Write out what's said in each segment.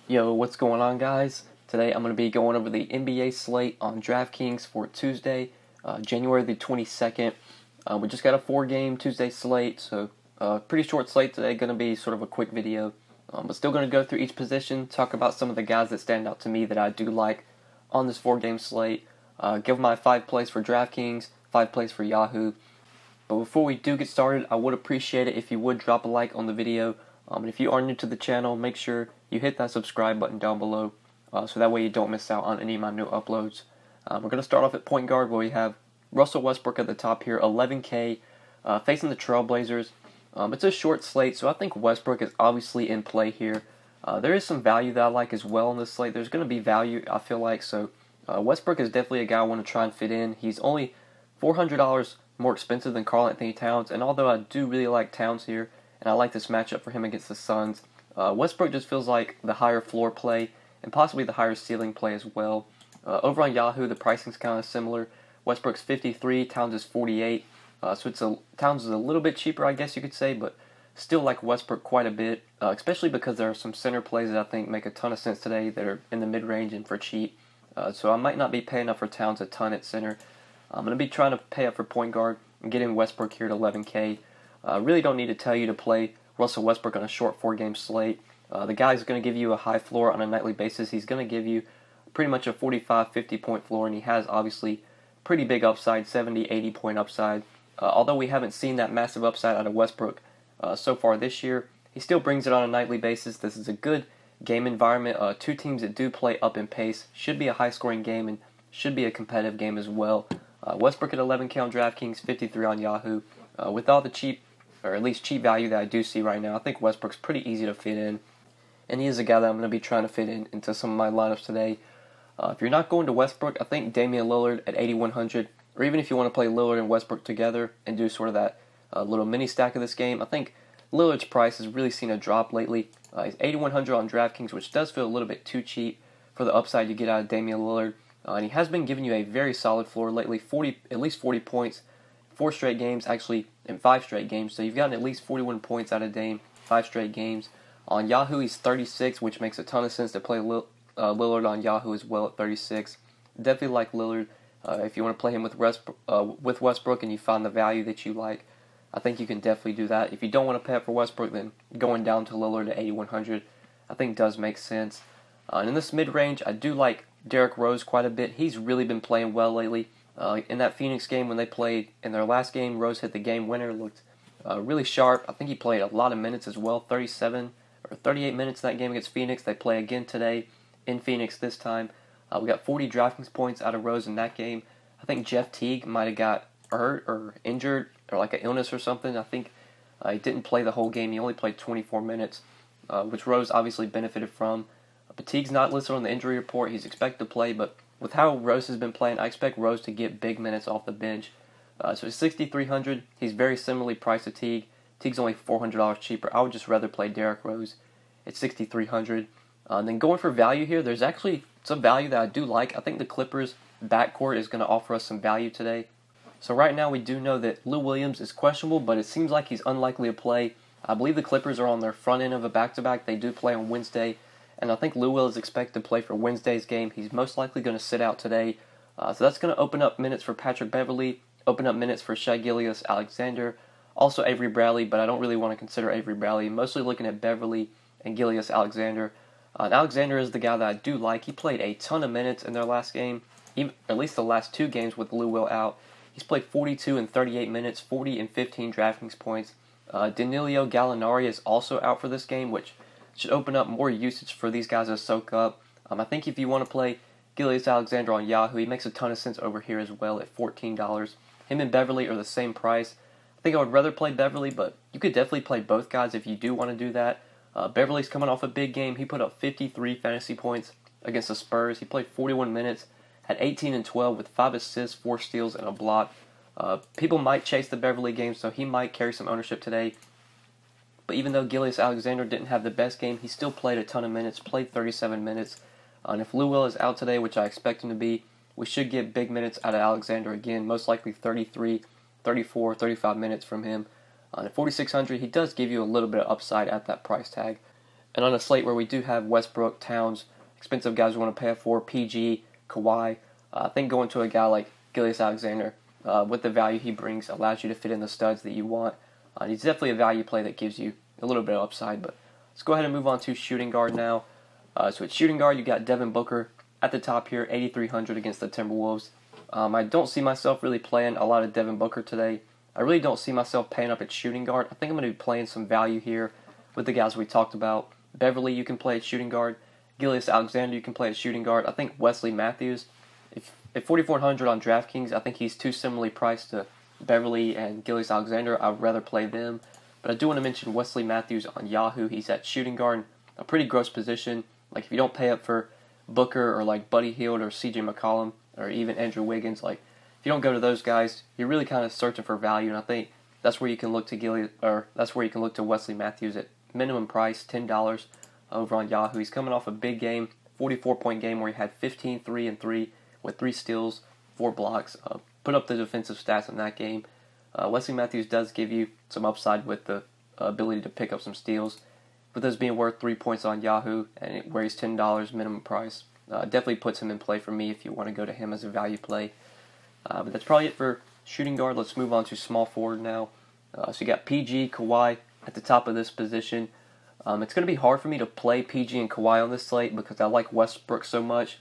Yo, what's going on, guys? Today I'm going to be going over the NBA slate on DraftKings for Tuesday, January the 22nd. We just got a 4-game Tuesday slate, so pretty short slate today. Going to be sort of a quick video, but still going to go through each position, talk about some of the guys that stand out to me that I do like on this 4-game slate. Give my 5 plays for DraftKings, 5 plays for Yahoo. But before we do get started, I would appreciate it if you would drop a like on the video. And if you are new to the channel, make sure you hit that subscribe button down below, so that way you don't miss out on any of my new uploads. We're going to start off at point guard, where we have Russell Westbrook at the top here, 11K, facing the Trailblazers. It's a short slate, so I think Westbrook is obviously in play here. There is some value that I like as well in this slate. There's going to be value, I feel like, so Westbrook is definitely a guy I want to try and fit in. He's only $400 more expensive than Karl-Anthony Towns, and although I do really like Towns here, and I like this matchup for him against the Suns, Westbrook just feels like the higher floor play and possibly the higher ceiling play as well. Over on Yahoo, the pricing's kind of similar. Westbrook's 53, Towns is 48, so Towns is a little bit cheaper, I guess you could say, but still like Westbrook quite a bit, especially because there are some center plays that I think make a ton of sense today that are in the mid-range and for cheap. So I might not be paying up for Towns a ton at center. I'm going to be trying to pay up for point guard and getting Westbrook here at 11K. Really don't need to tell you to play Russell Westbrook on a short 4-game slate. The guy's going to give you a high floor on a nightly basis. He's going to give you pretty much a 45, 50-point floor, and he has obviously pretty big upside, 70, 80-point upside. Although we haven't seen that massive upside out of Westbrook so far this year, he still brings it on a nightly basis. This is a good game environment. Two teams that do play up in pace. Should be a high-scoring game and should be a competitive game as well. Westbrook at 11K on DraftKings, 53 on Yahoo. With all the cheap, or at least cheap value that I do see right now, I think Westbrook's pretty easy to fit in. And he is a guy that I'm going to be trying to fit into some of my lineups today. If you're not going to Westbrook, I think Damian Lillard at 8,100, or even if you want to play Lillard and Westbrook together and do sort of that little mini stack of this game, I think Lillard's price has really seen a drop lately. He's 8,100 on DraftKings, which does feel a little bit too cheap for the upside you get out of Damian Lillard. And he has been giving you a very solid floor lately, at least 40 points, 4 straight games, actually in 5 straight games. So you've gotten at least 41 points out of Dame, 5 straight games. On Yahoo, he's 36, which makes a ton of sense to play Lillard on Yahoo as well at 36. Definitely like Lillard. If you want to play him with Westbrook and you find the value that you like, I think you can definitely do that. If you don't want to pay up for Westbrook, then going down to Lillard at 8,100 I think does make sense. And in this mid-range, I do like DERRICK Rose quite a bit. He's really been playing well lately. In that Phoenix game when they played in their last game, Rose hit the game winner, looked really sharp. I think he played a lot of minutes as well, 37 or 38 minutes in that game against Phoenix. They play again today in Phoenix this time. We got 40 DraftKings points out of Rose in that game. I think Jeff Teague might have got hurt or injured or like an illness or something. I think he didn't play the whole game. He only played 24 minutes, which Rose obviously benefited from. But Teague's not listed on the injury report. He's expected to play, but with how Rose has been playing, I expect Rose to get big minutes off the bench. So at 6,300, he's very similarly priced to Teague. Teague's only $400 cheaper. I would just rather play DERRICK Rose at 6,300. Then going for value here, there's actually some value that I do like. I think the Clippers backcourt is going to offer us some value today. So right now we do know that Lou Williams is questionable, but it seems like he's unlikely to play. I believe the Clippers are on their front end of a back-to-back. They do play on Wednesday. And I think Lou Will is expected to play for Wednesday's game. He's most likely going to sit out today. So that's going to open up minutes for Patrick Beverley, open up minutes for Shai Gilgeous-Alexander, also Avery Bradley, but I don't really want to consider Avery Bradley. Mostly looking at Beverley and Gilgeous-Alexander. Alexander is the guy that I do like. He played a ton of minutes in their last game, even, at least the last 2 games with Lou Will out. He's played 42 and 38 minutes, 40 and 15 DraftKings points. Danilo Gallinari is also out for this game, which should open up more usage for these guys to soak up. I think if you want to play Gilgeous-Alexander on Yahoo, he makes a ton of sense over here as well at $14. Him and Beverley are the same price. I think I would rather play Beverley, but you could definitely play both guys if you do want to do that. Beverley's coming off a big game. He put up 53 fantasy points against the Spurs. He played 41 minutes, had 18 and 12 with 5 assists, 4 steals, and a block. People might chase the Beverley game, so he might carry some ownership today. But even though Gilgeous-Alexander didn't have the best game, he still played a ton of minutes, played 37 minutes. And if Lou Will is out today, which I expect him to be, we should get big minutes out of Alexander again, most likely 33, 34, 35 minutes from him. At 4,600, he does give you a little bit of upside at that price tag. And on a slate where we do have Westbrook, Towns, expensive guys we want to pay up for, PG, Kawhi, I think going to a guy like Gilgeous-Alexander, with the value he brings, allows you to fit in the studs that you want. He's definitely a value play that gives you a little bit of upside. But let's go ahead and move on to shooting guard now. So at shooting guard, you got Devin Booker at the top here, 8,300 against the Timberwolves. I don't see myself really playing a lot of Devin Booker today. I really don't see myself paying up at shooting guard. I think I'm going to be playing some value here with the guys we talked about. Beverly, you can play at shooting guard. Gilgeous-Alexander, you can play at shooting guard. I think Wesley Matthews, at 4,400 on DraftKings, I think he's too similarly priced to Beverly and Gilgeous-Alexander. I would rather play them. But I do want to mention Wesley Matthews on Yahoo. He's at shooting guard, a pretty gross position. Like if you don't pay up for Booker or like Buddy Hield or CJ McCollum or even Andrew Wiggins, like if you don't go to those guys, you're really kind of searching for value. And I think that's where you can look to Wesley Matthews at minimum price, $10 over on Yahoo. He's coming off a big game, 44-point game where he had 15, 3, and 3 with 3 steals, 4 blocks. Put up the defensive stats in that game. Wesley Matthews does give you some upside with the ability to pick up some steals. With those being worth 3 points on Yahoo and where he's $10 minimum price, definitely puts him in play for me if you want to go to him as a value play. But that's probably it for shooting guard. Let's move on to small forward now. So you got PG, Kawhi at the top of this position. It's going to be hard for me to play PG and Kawhi on this slate because I like Westbrook so much.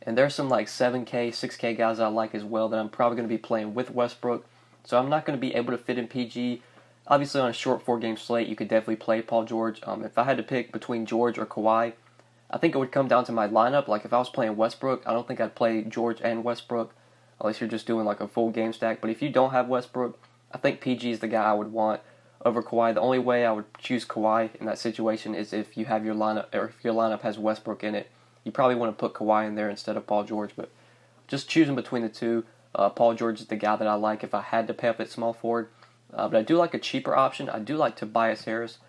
And there's some like 7K, 6K guys I like as well that I'm probably going to be playing with Westbrook. So I'm not going to be able to fit in PG. Obviously on a short 4-game slate, you could definitely play Paul George. If I had to pick between George or Kawhi, I think it would come down to my lineup. Like if I was playing Westbrook, I don't think I'd play George and Westbrook unless you're just doing like a full game stack. But if you don't have Westbrook, I think PG is the guy I would want over Kawhi. The only way I would choose Kawhi in that situation is if you have your lineup, or if your lineup has Westbrook in it. You probably want to put Kawhi in there instead of Paul George, but just choosing between the two, Paul George is the guy that I like if I had to pay up at small forward. But I do like a cheaper option. I do like Tobias Harris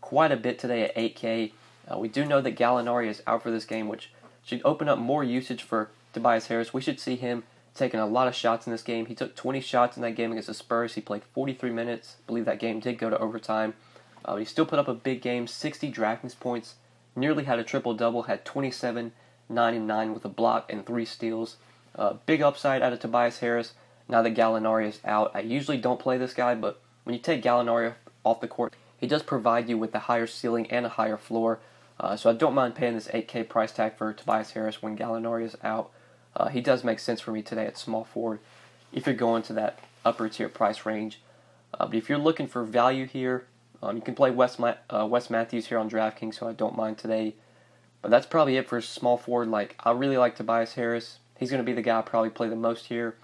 quite a bit today at 8K. We do know that Gallinari is out for this game, which should open up more usage for Tobias Harris. We should see him taking a lot of shots in this game. He took 20 shots in that game against the Spurs. He played 43 minutes. I believe that game did go to overtime. He still put up a big game, 60 DraftKings points, nearly had a triple-double, had 27, 9, and 9 with a block and 3 steals. Big upside out of Tobias Harris now that Gallinari is out. I usually don't play this guy, but when you take Gallinari off the court, he does provide you with a higher ceiling and a higher floor. So I don't mind paying this 8K price tag for Tobias Harris when Gallinari is out. He does make sense for me today at small forward if you're going to that upper tier price range. But if you're looking for value here, you can play Wes Matthews here on DraftKings, so I don't mind today. But that's probably it for small forward. Like I really like Tobias Harris. He's going to be the guy I probably play the most here.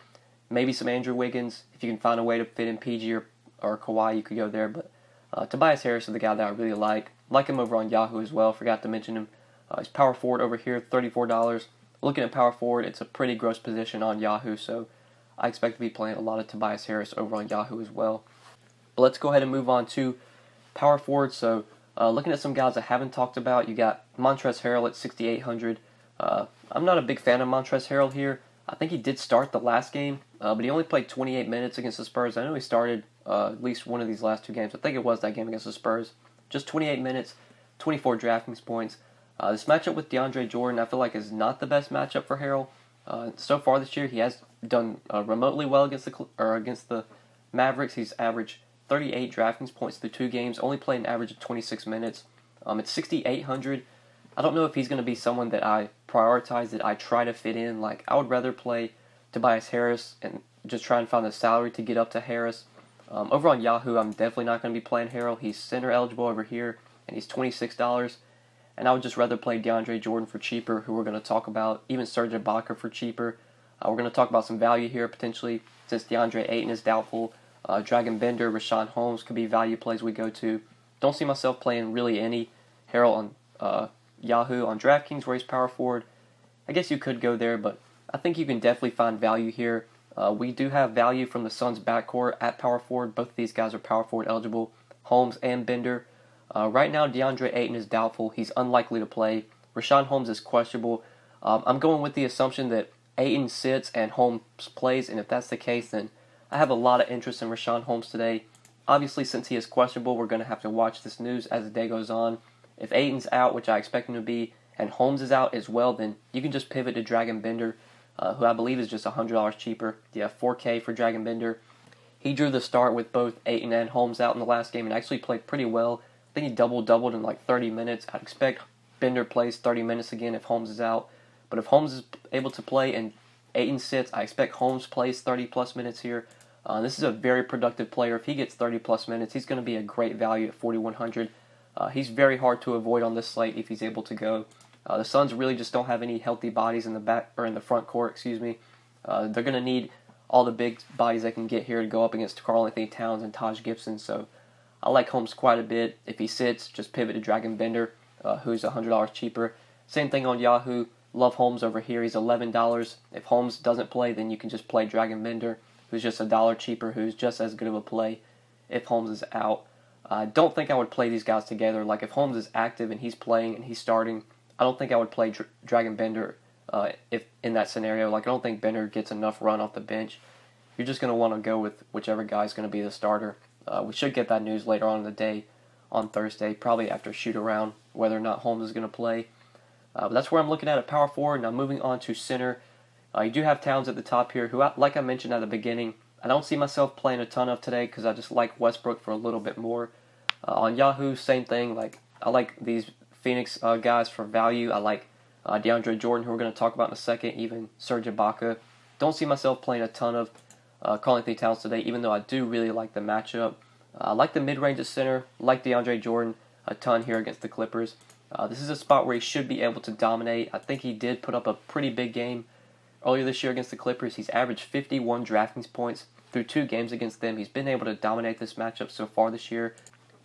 Maybe some Andrew Wiggins. If you can find a way to fit in PG or Kawhi, you could go there. But Tobias Harris is the guy that I really like. Like him over on Yahoo as well. Forgot to mention him. He's power forward over here, $34. Looking at power forward, it's a pretty gross position on Yahoo, so I expect to be playing a lot of Tobias Harris over on Yahoo as well. But let's go ahead and move on to power forward. So looking at some guys I haven't talked about, you got MONTREZL Harrell at 6,800. I'm not a big fan of MONTREZL Harrell here. I think he did start the last game, but he only played 28 minutes against the Spurs. I know he started at least one of these last 2 games. I think it was that game against the Spurs. Just 28 minutes, 24 DraftKings points. This matchup with DeAndre Jordan, I feel like, is not the best matchup for Harrell. So far this year, he has done remotely well against the Mavericks. He's averaged 38 DraftKings points through 2 games, only played an average of 26 minutes. At 6,800, I don't know if he's going to be someone that I prioritize, that I try to fit in. Like, I would rather play Tobias Harris and just try and find the salary to get up to Harris. Over on Yahoo, I'm definitely not going to be playing Harrell. He's center eligible over here, and he's $26. And I would just rather play DeAndre Jordan for cheaper, who we're going to talk about, even Serge Ibaka for cheaper. We're going to talk about some value here, potentially, since DeAndre Ayton is doubtful. Dragon Bender, Rashawn Holmes could be value plays we go to. Don't see myself playing really any Harrell on Yahoo. On DraftKings, where he's power forward, I guess you could go there, but I think you can definitely find value here. We do have value from the Suns' backcourt at power forward. Both of these guys are power forward eligible, Holmes and Bender. Right now, DeAndre Ayton is doubtful. He's unlikely to play. Rashawn Holmes is questionable. I'm going with the assumption that Ayton sits and Holmes plays, and if that's the case, then I have a lot of interest in Rashawn Holmes today. Obviously, since he is questionable, we're going to have to watch this news as the day goes on. If Ayton's out, which I expect him to be, and Holmes is out as well, then you can just pivot to Dragon Bender, who I believe is just $100 cheaper. You have 4K for Dragon Bender. He drew the start with both Ayton and Holmes out in the last game and actually played pretty well. I think he doubled in like 30 minutes. I'd expect Bender plays 30 minutes again if Holmes is out. But if Holmes is able to play and Ayton sits, I expect Holmes plays 30-plus minutes here. This is a very productive player. If he gets 30-plus minutes, he's going to be a great value at 4,100. He's very hard to avoid on this slate if he's able to go. The Suns really just don't have any healthy bodies in the back or in the front court. They're going to need all the big bodies they can get here to go up against Karl-Anthony Towns and Taj Gibson. So I like Holmes quite a bit. If he sits, just pivot to Dragon Bender, who's $100 cheaper. Same thing on Yahoo. Love Holmes over here. He's $11. If Holmes doesn't play, then you can just play Dragon Bender, who's just $1 cheaper, who's just as good of a play if Holmes is out. I don't think I would play these guys together. Like if Holmes is active and he's playing and he's starting, I don't think I would play Dragon Bender if in that scenario. Like I don't think Bender gets enough run off the bench. You're just going to want to go with whichever guy's going to be the starter. We should get that news later on in the day on Thursday, probably after shoot around, whether or not Holmes is going to play. But that's where I'm looking at power forward. Now moving on to center. You do have Towns at the top here, who, like I mentioned at the beginning, I don't see myself playing a ton of today because I just like Westbrook for a little bit more. On Yahoo, same thing. Like I like these Phoenix guys for value. I like DeAndre Jordan, who we're going to talk about in a second, even Serge Ibaka. Don't see myself playing a ton of Karl-Anthony Towns today, even though I do really like the matchup. I like the mid-range at center, like DeAndre Jordan a ton here against the Clippers. This is a spot where he should be able to dominate. I think he did put up a pretty big game earlier this year against the Clippers. He's averaged 51 DraftKings points through 2 games against them. He's been able to dominate this matchup so far this year.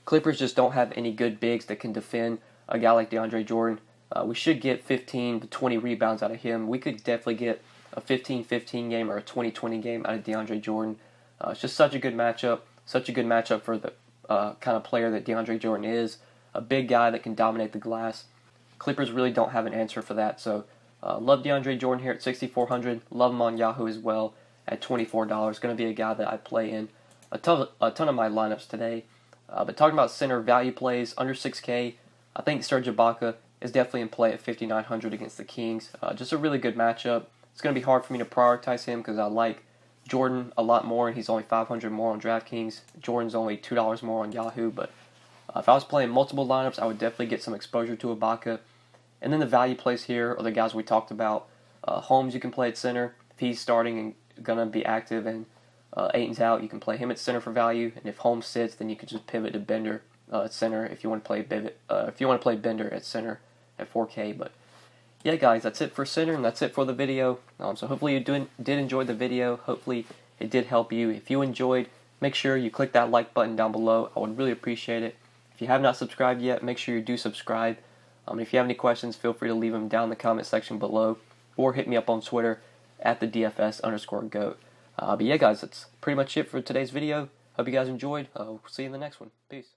Clippers just don't have any good bigs that can defend a guy like DeAndre Jordan. We should get 15 to 20 rebounds out of him. We could definitely get a 15-15 game or a 20-20 game out of DeAndre Jordan. It's just such a good matchup. Such a good matchup for the kind of player that DeAndre Jordan is. A big guy that can dominate the glass. Clippers really don't have an answer for that. So love DeAndre Jordan here at 6,400. Love him on Yahoo as well at $24. Going to be a guy that I play in a ton of my lineups today. But talking about center value plays under 6K, I think Serge Ibaka is definitely in play at 5,900 against the Kings. Just a really good matchup. It's going to be hard for me to prioritize him because I like Jordan a lot more, and he's only $500 more on DraftKings. Jordan's only $2 more on Yahoo, but if I was playing multiple lineups, I would definitely get some exposure to Ibaka. And then the value plays here are the guys we talked about. Holmes you can play at center if he's starting and going to be active, and Ayton's out, you can play him at center for value. And if Holmes sits, then you can just pivot to Bender at center if you want to play Bender at center at 4K. But yeah, guys, that's it for center, and that's it for the video. So hopefully you did enjoy the video. Hopefully it did help you. If you enjoyed, make sure you click that like button down below. I would really appreciate it. If you have not subscribed yet, make sure you do subscribe. If you have any questions, feel free to leave them down in the comment section below, or hit me up on Twitter at the DFS_GOAT. But yeah, guys, that's pretty much it for today's video. Hope you guys enjoyed. We'll see you in the next one. Peace.